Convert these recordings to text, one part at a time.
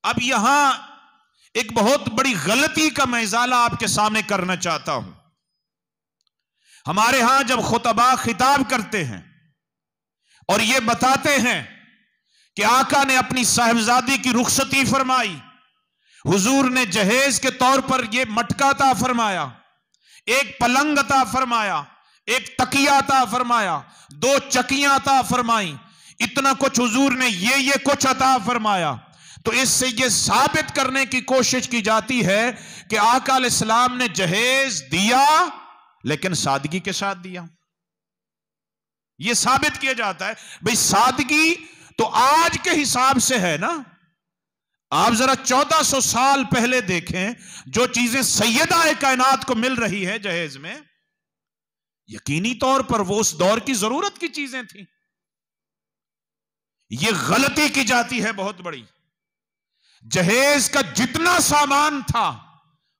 अब यहां एक बहुत बड़ी गलती का मैं इजाला आपके सामने करना चाहता हूं। हमारे यहां जब खुतबा खिताब करते हैं और ये बताते हैं कि आका ने अपनी साहिबजादी की रुखसती फरमाई, हुजूर ने जहेज के तौर पर यह मटका अता फरमाया, एक पलंग अता फरमाया, एक तकिया अता फरमाया, 2 चकियां अता फरमाई, इतना कुछ हुजूर ने ये कुछ अता फरमाया, तो इससे यह साबित करने की कोशिश की जाती है कि आका अलैहिस्सलाम ने जहेज दिया लेकिन सादगी के साथ दिया। यह साबित किया जाता है। भाई सादगी तो आज के हिसाब से है ना, आप जरा 1400 साल पहले देखें, जो चीजें सैयदा कायनात को मिल रही है जहेज में, यकीनी तौर पर वो उस दौर की जरूरत की चीजें थी। यह गलती की जाती है बहुत बड़ी। जहेज का जितना सामान था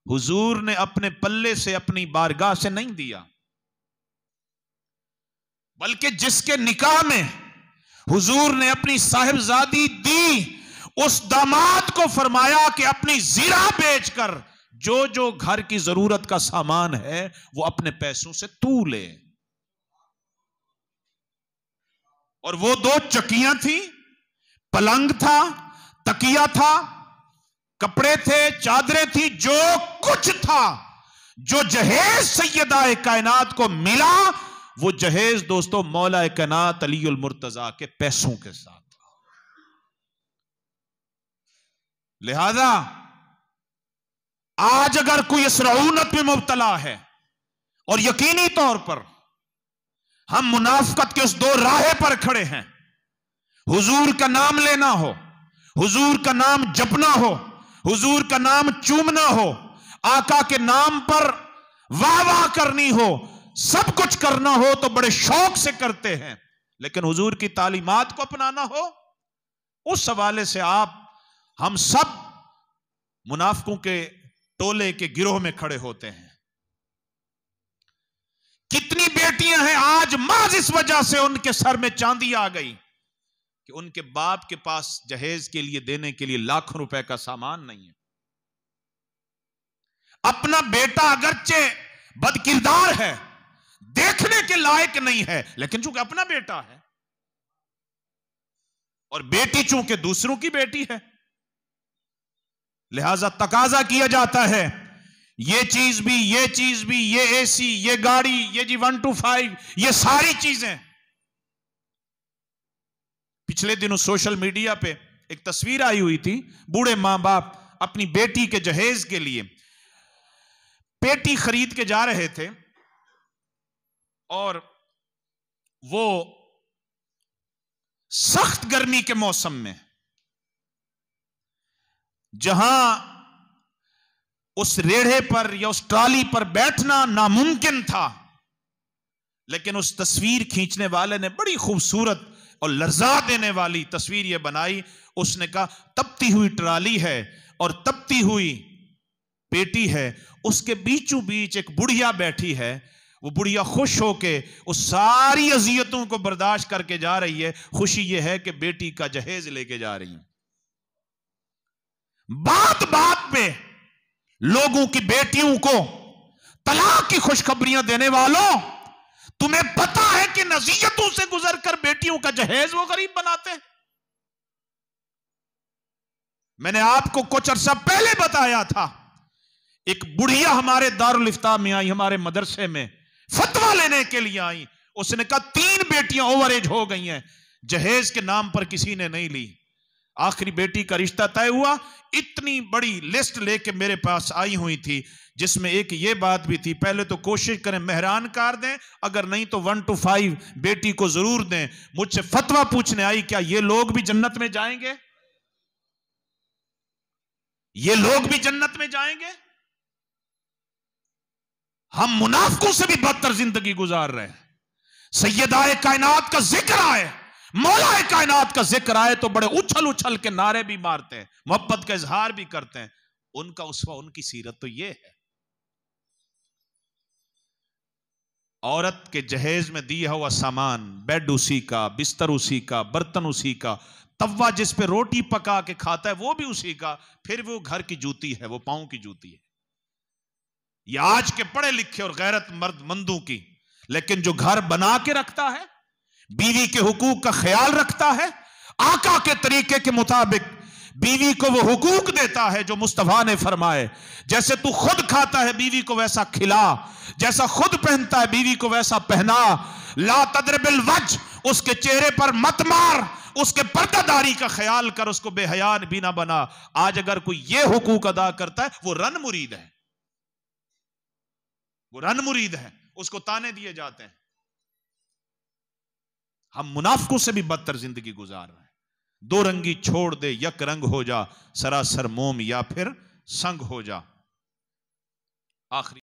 हुजूर ने अपने पल्ले से, अपनी बारगाह से नहीं दिया, बल्कि जिसके निकाह में हुजूर ने अपनी साहिबजादी दी, उस दामाद को फरमाया कि अपनी जीरा बेचकर जो जो घर की जरूरत का सामान है वो अपने पैसों से तू ले। और वो 2 चकियां थी, पलंग था, तकिया था, कपड़े थे, चादरें थी, जो कुछ था, जो जहेज सैयदा कायनात को मिला, वो जहेज दोस्तों मौला कायनात अलीउल मुर्तजा के पैसों के साथ। लिहाजा आज अगर कोई इस रऊनत में मुब्तला है और यकीनी तौर पर हम मुनाफकत के उस 2 राहे पर खड़े हैं, हुजूर का नाम लेना हो, हुजूर का नाम जपना हो, हुजूर का नाम चूमना हो, आका के नाम पर वाह वाह करनी हो, सब कुछ करना हो तो बड़े शौक से करते हैं, लेकिन हुजूर की तालीमात को अपनाना हो, उस हवाले से हम सब मुनाफिकों के टोले के गिरोह में खड़े होते हैं। कितनी बेटियां हैं आज माज इस वजह से उनके सर में चांदी आ गई कि उनके बाप के पास जहेज के लिए देने के लिए लाखों रुपए का सामान नहीं है। अपना बेटा अगरचे बदकिरदार है, देखने के लायक नहीं है, लेकिन चूंकि अपना बेटा है, और बेटी चूंकि दूसरों की बेटी है, लिहाजा तकाजा किया जाता है ये चीज भी, ये चीज भी, ये एसी, ये गाड़ी, ये जी 125, ये सारी चीजें। पिछले दिनों सोशल मीडिया पे एक तस्वीर आई हुई थी, बूढ़े मां बाप अपनी बेटी के जहेज के लिए पेटी खरीद के जा रहे थे, और वो सख्त गर्मी के मौसम में, जहां उस रेढ़े पर या उस ट्राली पर बैठना नामुमकिन था, लेकिन उस तस्वीर खींचने वाले ने बड़ी खूबसूरत और लर्जा देने वाली तस्वीर यह बनाई। उसने कहा तपती हुई ट्राली है और तपती हुई पेटी है, उसके बीचों बीच एक बुढ़िया बैठी है, वो बुढ़िया खुश होके उस सारी अजियतों को बर्दाश्त करके जा रही है। खुशी यह है कि बेटी का जहेज लेके जा रही है। बात बात पे लोगों की बेटियों को तलाक की खुशखबरियां देने वालों, तुम्हें पता है कि नसीहतों से गुजरकर बेटियों का जहेज वो गरीब बनाते हैं। मैंने आपको कुछ अरसा पहले बताया था, एक बुढ़िया हमारे दारुल इफ्ता में आई, हमारे मदरसे में फतवा लेने के लिए आई। उसने कहा 3 बेटियां ओवर एज हो गई हैं, जहेज के नाम पर किसी ने नहीं ली। आखिरी बेटी का रिश्ता तय हुआ, इतनी बड़ी लिस्ट लेके मेरे पास आई हुई थी, जिसमें एक ये बात भी थी, पहले तो कोशिश करें मेहरान कार दें, अगर नहीं तो 1 to 5 बेटी को जरूर दें। मुझसे फतवा पूछने आई, क्या ये लोग भी जन्नत में जाएंगे? ये लोग भी जन्नत में जाएंगे? हम मुनाफिकों से भी बदतर जिंदगी गुजार रहे हैं। सैयदा कायनात का जिक्र आए, मौला कायनात का जिक्र आए तो बड़े उछल उछल के नारे भी मारते हैं, मोहब्बत का इजहार भी करते हैं। उनका उसवा, उनकी सीरत तो यह है, औरत के जहेज में दिया हुआ सामान, बेड उसी का, बिस्तर उसी का, बर्तन उसी का, तवा जिस पे रोटी पका के खाता है वो भी उसी का, फिर वो घर की जूती है, वो पांव की जूती है। ये आज के पढ़े लिखे और गैरत मंदों की। लेकिन जो घर बना के रखता है, बीवी के हुकूक का ख्याल रखता है, आका के तरीके के मुताबिक बीवी को वो हुकूक देता है जो मुस्तफा ने फरमाए, जैसे तू खुद खाता है बीवी को वैसा खिला, जैसा खुद पहनता है बीवी को वैसा पहना। ला तदरिबिल वज्ह, उसके चेहरे पर मत मार, उसके पर्दादारी का ख्याल कर, उसको बेहया भी ना बना। आज अगर कोई ये हुकूक अदा करता है वो रन मुरीद है, वो रन मुरीद है, उसको ताने दिए जाते हैं। हम मुनाफिकों से भी बदतर जिंदगी गुजार रहे हैं। दो रंगी छोड़ दे, यक रंग हो जा, सरासर मोम या फिर संग हो जा। आखिरी